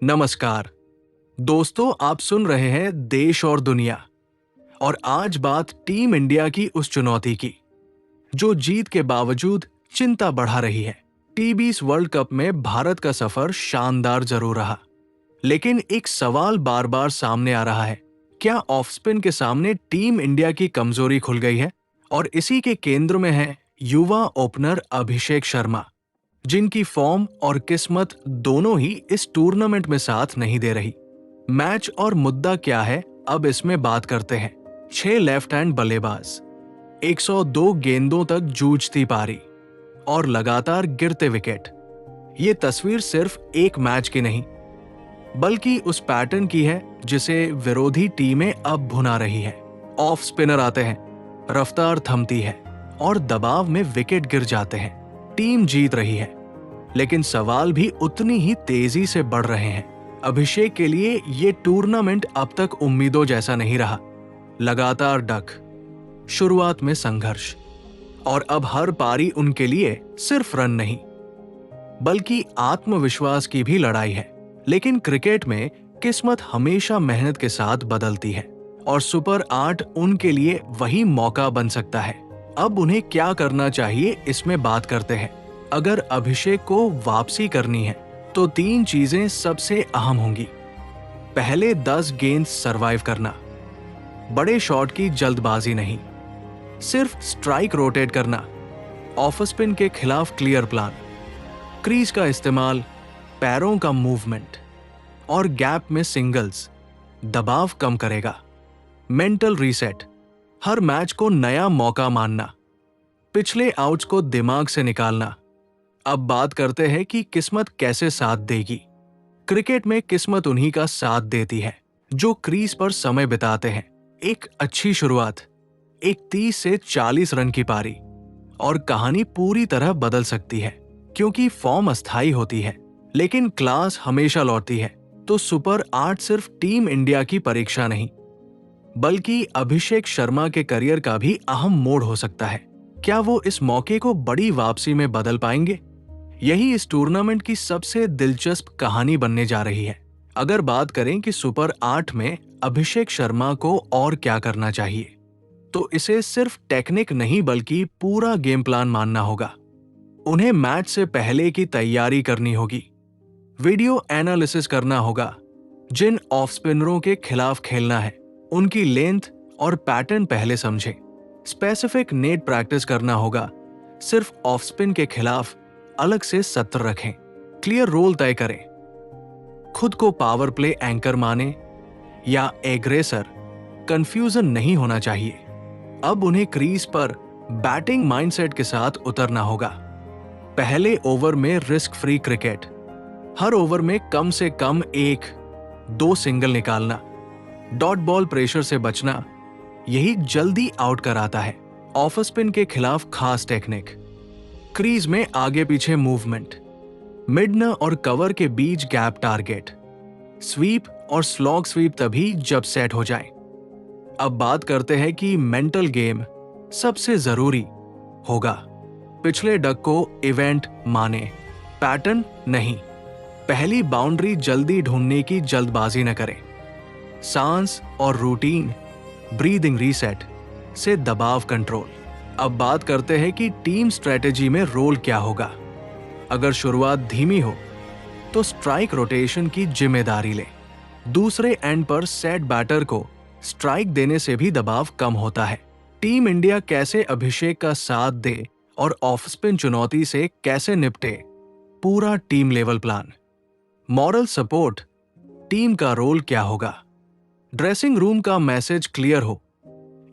नमस्कार दोस्तों, आप सुन रहे हैं देश और दुनिया। और आज बात टीम इंडिया की उस चुनौती की जो जीत के बावजूद चिंता बढ़ा रही है। टी20 वर्ल्ड कप में भारत का सफर शानदार जरूर रहा, लेकिन एक सवाल बार बार सामने आ रहा है। क्या ऑफ स्पिन के सामने टीम इंडिया की कमजोरी खुल गई है? और इसी के केंद्र में है युवा ओपनर अभिषेक शर्मा, जिनकी फॉर्म और किस्मत दोनों ही इस टूर्नामेंट में साथ नहीं दे रही। मैच और मुद्दा क्या है, अब इसमें बात करते हैं। 6 लेफ्ट हैंड बल्लेबाज, 102 गेंदों तक जूझती पारी और लगातार गिरते विकेट। ये तस्वीर सिर्फ एक मैच की नहीं, बल्कि उस पैटर्न की है जिसे विरोधी टीमें अब भुना रही है। ऑफ स्पिनर आते हैं, रफ्तार थमती है और दबाव में विकेट गिर जाते हैं। टीम जीत रही है, लेकिन सवाल भी उतनी ही तेजी से बढ़ रहे हैं। अभिषेक के लिए ये टूर्नामेंट अब तक उम्मीदों जैसा नहीं रहा। लगातार डक, शुरुआत में संघर्ष, और अब हर पारी उनके लिए सिर्फ रन नहीं, बल्कि आत्मविश्वास की भी लड़ाई है। लेकिन क्रिकेट में किस्मत हमेशा मेहनत के साथ बदलती है, और सुपर 8 उनके लिए वही मौका बन सकता है। अब उन्हें क्या करना चाहिए, इसमें बात करते हैं। अगर अभिषेक को वापसी करनी है तो 3 चीजें सबसे अहम होंगी। पहले 10 गेंद सरवाइव करना, बड़े शॉट की जल्दबाजी नहीं, सिर्फ स्ट्राइक रोटेट करना, ऑफ स्पिन के खिलाफ क्लियर प्लान, क्रीज का इस्तेमाल, पैरों का मूवमेंट और गैप में सिंगल्स दबाव कम करेगा। मेंटल रीसेट, हर मैच को नया मौका मानना, पिछले आउट्स को दिमाग से निकालना। अब बात करते हैं कि किस्मत कैसे साथ देगी। क्रिकेट में किस्मत उन्हीं का साथ देती है जो क्रीज पर समय बिताते हैं। एक अच्छी शुरुआत, एक 30 से 40 रन की पारी, और कहानी पूरी तरह बदल सकती है, क्योंकि फॉर्म अस्थायी होती है लेकिन क्लास हमेशा लौटती है। तो सुपर 8 सिर्फ टीम इंडिया की परीक्षा नहीं, बल्कि अभिषेक शर्मा के करियर का भी अहम मोड़ हो सकता है। क्या वो इस मौके को बड़ी वापसी में बदल पाएंगे? यही इस टूर्नामेंट की सबसे दिलचस्प कहानी बनने जा रही है। अगर बात करें कि सुपर 8 में अभिषेक शर्मा को और क्या करना चाहिए, तो इसे सिर्फ टेक्निक नहीं बल्कि पूरा गेम प्लान मानना होगा। उन्हें मैच से पहले की तैयारी करनी होगी, वीडियो एनालिसिस करना होगा, जिन ऑफ स्पिनरों के खिलाफ खेलना है उनकी लेंथ और पैटर्न पहले समझें। स्पेसिफिक नेट प्रैक्टिस करना होगा, सिर्फ ऑफ स्पिन के खिलाफ अलग से सत्र रखें, क्लियर रोल तय करें। खुद को पावर प्ले एंकर माने या एग्रेसर, कंफ्यूजन नहीं होना चाहिए। अब उन्हें क्रीज पर बैटिंग माइंडसेट के साथ उतरना होगा। पहले ओवर में रिस्क फ्री क्रिकेट, हर ओवर में कम से कम 1-2 सिंगल निकालना, डॉट बॉल प्रेशर से बचना, यही जल्दी आउट कराता है। ऑफ स्पिन के खिलाफ खास टेक्निक, क्रीज में आगे पीछे मूवमेंट, मिड न और कवर के बीच गैप टारगेट, स्वीप और स्लॉग स्वीप तभी जब सेट हो जाए। अब बात करते हैं कि मेंटल गेम सबसे जरूरी होगा। पिछले डक को इवेंट माने, पैटर्न नहीं। पहली बाउंड्री जल्दी ढूंढने की जल्दबाजी न करें। सांस और रूटीन, ब्रीदिंग रीसेट से दबाव कंट्रोल। अब बात करते हैं कि टीम स्ट्रेटेजी में रोल क्या होगा। अगर शुरुआत धीमी हो तो स्ट्राइक रोटेशन की जिम्मेदारी ले। दूसरे एंड पर सेट बैटर को स्ट्राइक देने से भी दबाव कम होता है। टीम इंडिया कैसे अभिषेक का साथ दे और ऑफ स्पिन चुनौती से कैसे निपटे, पूरा team level plan. Moral support, team का रोल क्या होगा। ड्रेसिंग रूम का मैसेज क्लियर हो,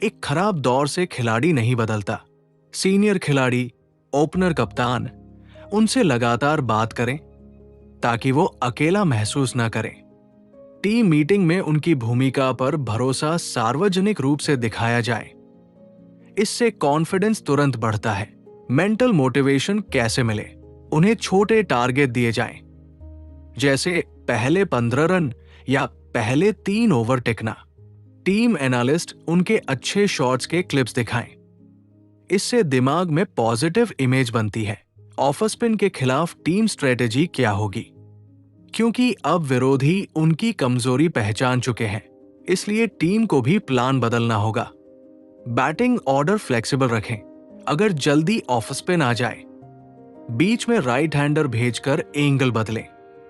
एक खराब दौर से खिलाड़ी नहीं बदलता। सीनियर खिलाड़ी, ओपनर, कप्तान, उनसे लगातार बात करें ताकि वो अकेला महसूस ना करें। टीम मीटिंग में उनकी भूमिका पर भरोसा सार्वजनिक रूप से दिखाया जाए, इससे कॉन्फिडेंस तुरंत बढ़ता है। मेंटल मोटिवेशन कैसे मिले, उन्हें छोटे टारगेट दिए जाएं, जैसे पहले 15 रन या पहले 3 ओवर टिकना। टीम एनालिस्ट उनके अच्छे शॉट्स के क्लिप्स दिखाएं, इससे दिमाग में पॉजिटिव इमेज बनती है। ऑफ स्पिन के खिलाफ टीम स्ट्रेटेजी क्या होगी, क्योंकि अब विरोधी उनकी कमजोरी पहचान चुके हैं, इसलिए टीम को भी प्लान बदलना होगा। बैटिंग ऑर्डर फ्लेक्सिबल रखें। अगर जल्दी ऑफ स्पिन आ जाए, बीच में राइट हैंडर भेजकर एंगल बदलें।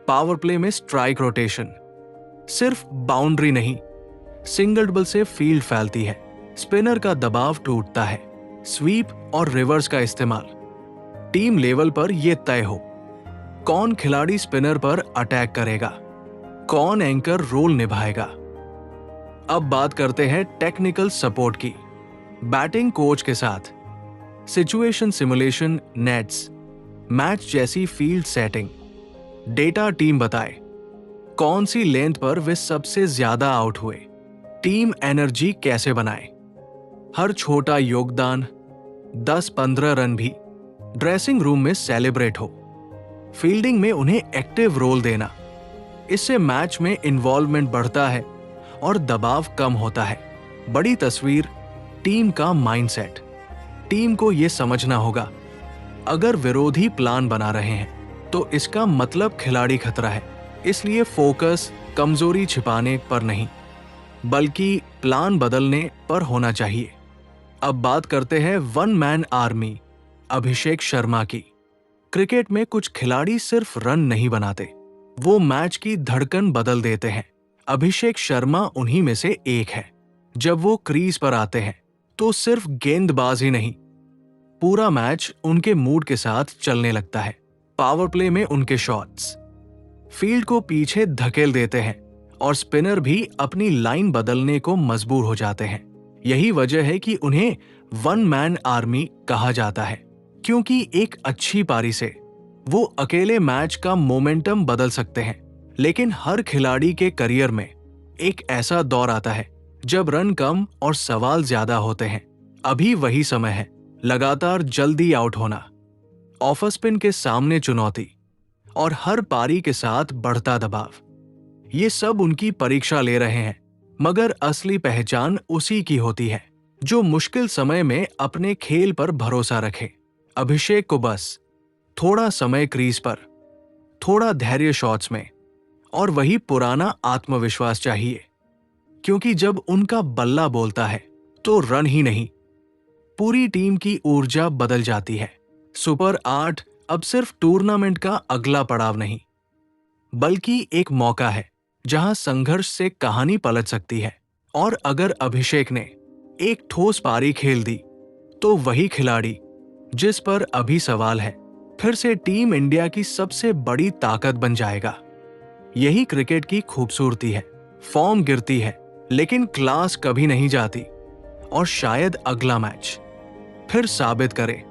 पावर प्ले में स्ट्राइक रोटेशन, सिर्फ बाउंड्री नहीं, सिंगल डबल से फील्ड फैलती है, स्पिनर का दबाव टूटता है। स्वीप और रिवर्स का इस्तेमाल, टीम लेवल पर यह तय हो कौन खिलाड़ी स्पिनर पर अटैक करेगा, कौन एंकर रोल निभाएगा। अब बात करते हैं टेक्निकल सपोर्ट की। बैटिंग कोच के साथ सिचुएशन सिमुलेशन, नेट्स, मैच जैसी फील्ड सेटिंग, डेटा टीम बताए कौन सी लेंथ पर वे सबसे ज्यादा आउट हुए, टीम एनर्जी कैसे बनाए। हर छोटा योगदान 10-15 रन भी ड्रेसिंग रूम में सेलिब्रेट हो। फील्डिंग में उन्हें एक्टिव रोल देना, इससे मैच में इन्वॉल्वमेंट बढ़ता है और दबाव कम होता है। बड़ी तस्वीर, टीम का माइंडसेट, टीम को यह समझना होगा अगर विरोधी प्लान बना रहे हैं तो इसका मतलब खिलाड़ी खतरा है, इसलिए फोकस कमजोरी छिपाने पर नहीं बल्कि प्लान बदलने पर होना चाहिए। अब बात करते हैं one man army Abhishek Sharma की। क्रिकेट में कुछ खिलाड़ी सिर्फ रन नहीं बनाते, वो मैच की धड़कन बदल देते हैं। अभिषेक शर्मा उन्हीं में से एक है। जब वो क्रीज पर आते हैं तो सिर्फ गेंदबाज ही नहीं, पूरा मैच उनके मूड के साथ चलने लगता है। पावर प्ले में उनके शॉट्स फील्ड को पीछे धकेल देते हैं और स्पिनर भी अपनी लाइन बदलने को मजबूर हो जाते हैं। यही वजह है कि उन्हें वन मैन आर्मी कहा जाता है, क्योंकि एक अच्छी पारी से वो अकेले मैच का मोमेंटम बदल सकते हैं। लेकिन हर खिलाड़ी के करियर में एक ऐसा दौर आता है जब रन कम और सवाल ज्यादा होते हैं। अभी वही समय है, लगातार जल्दी आउट होना, ऑफ स्पिन के सामने चुनौती और हर पारी के साथ बढ़ता दबाव, ये सब उनकी परीक्षा ले रहे हैं। मगर असली पहचान उसी की होती है जो मुश्किल समय में अपने खेल पर भरोसा रखे। अभिषेक को बस थोड़ा समय क्रीज पर, थोड़ा धैर्य शॉट्स में और वही पुराना आत्मविश्वास चाहिए, क्योंकि जब उनका बल्ला बोलता है तो रन ही नहीं, पूरी टीम की ऊर्जा बदल जाती है। सुपर 8 अब सिर्फ टूर्नामेंट का अगला पड़ाव नहीं, बल्कि एक मौका है जहां संघर्ष से कहानी पलट सकती है। और अगर अभिषेक ने एक ठोस पारी खेल दी तो वही खिलाड़ी जिस पर अभी सवाल है फिर से टीम इंडिया की सबसे बड़ी ताकत बन जाएगा। यही क्रिकेट की खूबसूरती है। फॉर्म गिरती है लेकिन क्लास कभी नहीं जाती, और शायद अगला मैच फिर साबित करे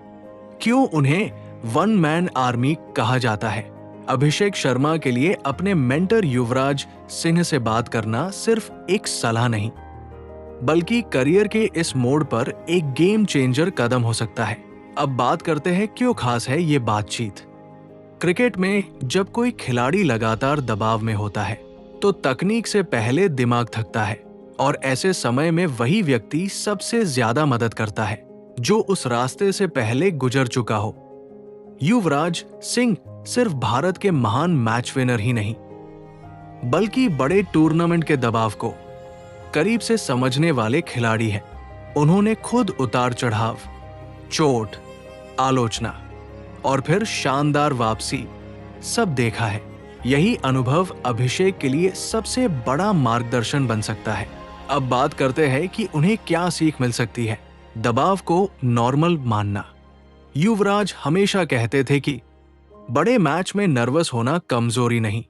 क्यों उन्हें वन मैन आर्मी कहा जाता है। अभिषेक शर्मा के लिए अपने मेंटर युवराज सिंह से बात करना सिर्फ एक सलाह नहीं, बल्कि करियर के इस मोड़ पर एक गेम चेंजर कदम हो सकता है। अब बात करते हैं क्यों खास है ये बातचीत। क्रिकेट में जब कोई खिलाड़ी लगातार दबाव में होता है तो तकनीक से पहले दिमाग थकता है, और ऐसे समय में वही व्यक्ति सबसे ज्यादा मदद करता है जो उस रास्ते से पहले गुजर चुका हो। युवराज सिंह सिर्फ भारत के महान मैच विनर ही नहीं, बल्कि बड़े टूर्नामेंट के दबाव को करीब से समझने वाले खिलाड़ी हैं। उन्होंने खुद उतार चढ़ाव, चोट, आलोचना और फिर शानदार वापसी सब देखा है। यही अनुभव अभिषेक के लिए सबसे बड़ा मार्गदर्शन बन सकता है। अब बात करते हैं कि उन्हें क्या सीख मिल सकती है। दबाव को नॉर्मल मानना। युवराज हमेशा कहते थे कि बड़े मैच में नर्वस होना कमजोरी नहीं,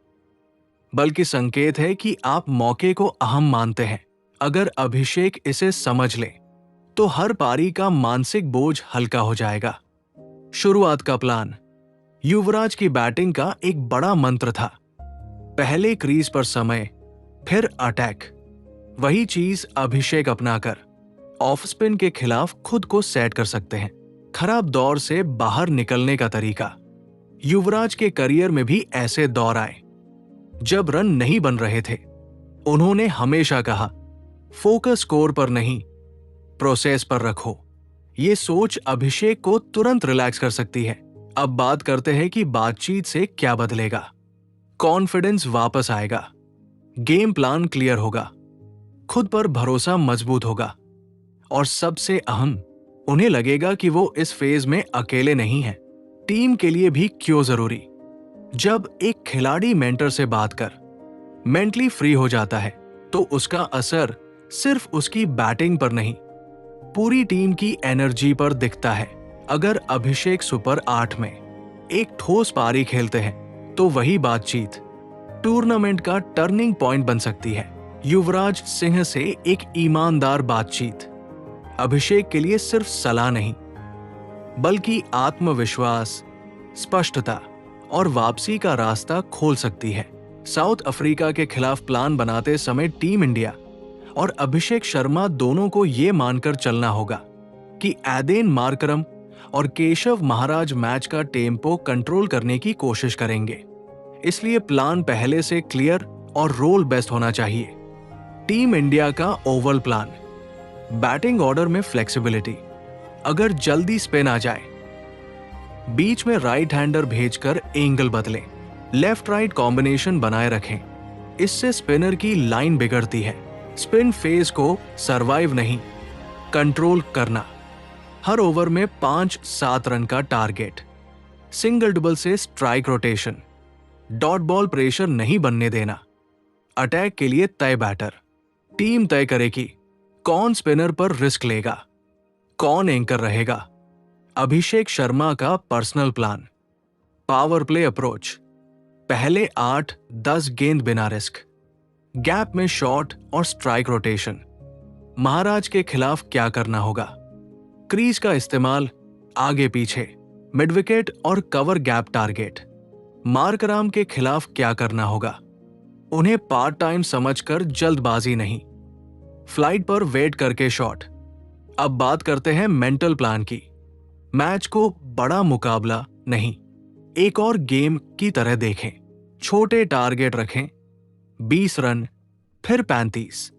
बल्कि संकेत है कि आप मौके को अहम मानते हैं। अगर अभिषेक इसे समझ ले तो हर पारी का मानसिक बोझ हल्का हो जाएगा। शुरुआत का प्लान। युवराज की बैटिंग का एक बड़ा मंत्र था, पहले क्रीज पर समय, फिर अटैक। वही चीज अभिषेक अपनाकर ऑफ स्पिन के खिलाफ खुद को सेट कर सकते हैं। खराब दौर से बाहर निकलने का तरीका। युवराज के करियर में भी ऐसे दौर आए जब रन नहीं बन रहे थे। उन्होंने हमेशा कहा, फोकस स्कोर पर नहीं, प्रोसेस पर रखो। ये सोच अभिषेक को तुरंत रिलैक्स कर सकती है। अब बात करते हैं कि बातचीत से क्या बदलेगा। कॉन्फिडेंस वापस आएगा, गेम प्लान क्लियर होगा, खुद पर भरोसा मजबूत होगा और सबसे अहम, उन्हें लगेगा कि वो इस फेज में अकेले नहीं हैं। टीम के लिए भी क्यों जरूरी। जब एक खिलाड़ी मेंटर से बात कर मेंटली फ्री हो जाता है तो उसका असर सिर्फ उसकी बैटिंग पर नहीं, पूरी टीम की एनर्जी पर दिखता है। अगर अभिषेक सुपर 8 में एक ठोस पारी खेलते हैं तो वही बातचीत टूर्नामेंट का टर्निंग पॉइंट बन सकती है। युवराज सिंह से एक ईमानदार बातचीत अभिषेक के लिए सिर्फ सलाह नहीं, बल्कि आत्मविश्वास, स्पष्टता और वापसी का रास्ता खोल सकती है। साउथ अफ्रीका के खिलाफ प्लान बनाते समय टीम इंडिया और अभिषेक शर्मा दोनों को यह मानकर चलना होगा कि एदेन मार्करम और केशव महाराज मैच का टेम्पो कंट्रोल करने की कोशिश करेंगे। इसलिए प्लान पहले से क्लियर और रोल बेस्ट होना चाहिए। टीम इंडिया का ओवल प्लान, बैटिंग ऑर्डर में फ्लेक्सिबिलिटी, अगर जल्दी स्पिन आ जाए, बीच में राइट हैंडर भेजकर एंगल बदलें, लेफ्ट राइट कॉम्बिनेशन बनाए रखें। इससे स्पिनर की लाइन बिगड़ती है। स्पिन फेज को सरवाइव नहीं, कंट्रोल करना। हर ओवर में 5-7 रन का टारगेट, सिंगल डबल से strike rotation, dot ball pressure नहीं बनने देना। अटैक के लिए तय बैटर, टीम तय करेगी कौन स्पिनर पर रिस्क लेगा, कौन एंकर रहेगा। अभिषेक शर्मा का personal plan, power play approach, पहले 8-10 गेंद बिना रिस्क, गैप में शॉट और स्ट्राइक रोटेशन। महाराज के खिलाफ क्या करना होगा, क्रीज का इस्तेमाल, आगे पीछे, मिड विकेट और कवर गैप टारगेट। मार्कराम के खिलाफ क्या करना होगा, उन्हें पार्ट टाइम समझकर जल्दबाजी नहीं, फ्लाइट पर वेट करके शॉट। अब बात करते हैं मेंटल प्लान की। मैच को बड़ा मुकाबला नहीं, एक और गेम की तरह देखें। छोटे टारगेट रखें, 20 रन, फिर 35।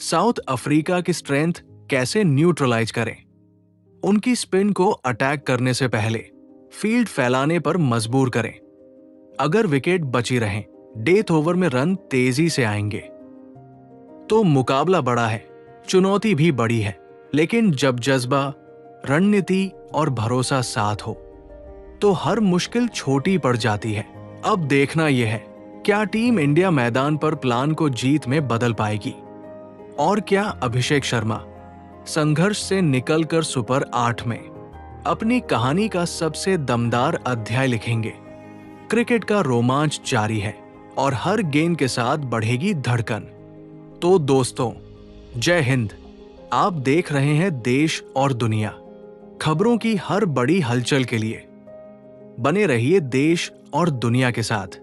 साउथ अफ्रीका की स्ट्रेंथ कैसे न्यूट्रलाइज करें। उनकी स्पिन को अटैक करने से पहले फील्ड फैलाने पर मजबूर करें। अगर विकेट बची रहें, डेथ ओवर में रन तेजी से आएंगे। तो मुकाबला बड़ा है, चुनौती भी बड़ी है, लेकिन जब जज्बा, रणनीति और भरोसा साथ हो तो हर मुश्किल छोटी पड़ जाती है। अब देखना यह है, क्या टीम इंडिया मैदान पर प्लान को जीत में बदल पाएगी और क्या अभिषेक शर्मा संघर्ष से निकलकर सुपर 8 में अपनी कहानी का सबसे दमदार अध्याय लिखेंगे। क्रिकेट का रोमांच जारी है और हर गेंद के साथ बढ़ेगी धड़कन। तो दोस्तों, जय हिंद। आप देख रहे हैं देश और दुनिया। खबरों की हर बड़ी हलचल के लिए बने रहिए देश और दुनिया के साथ।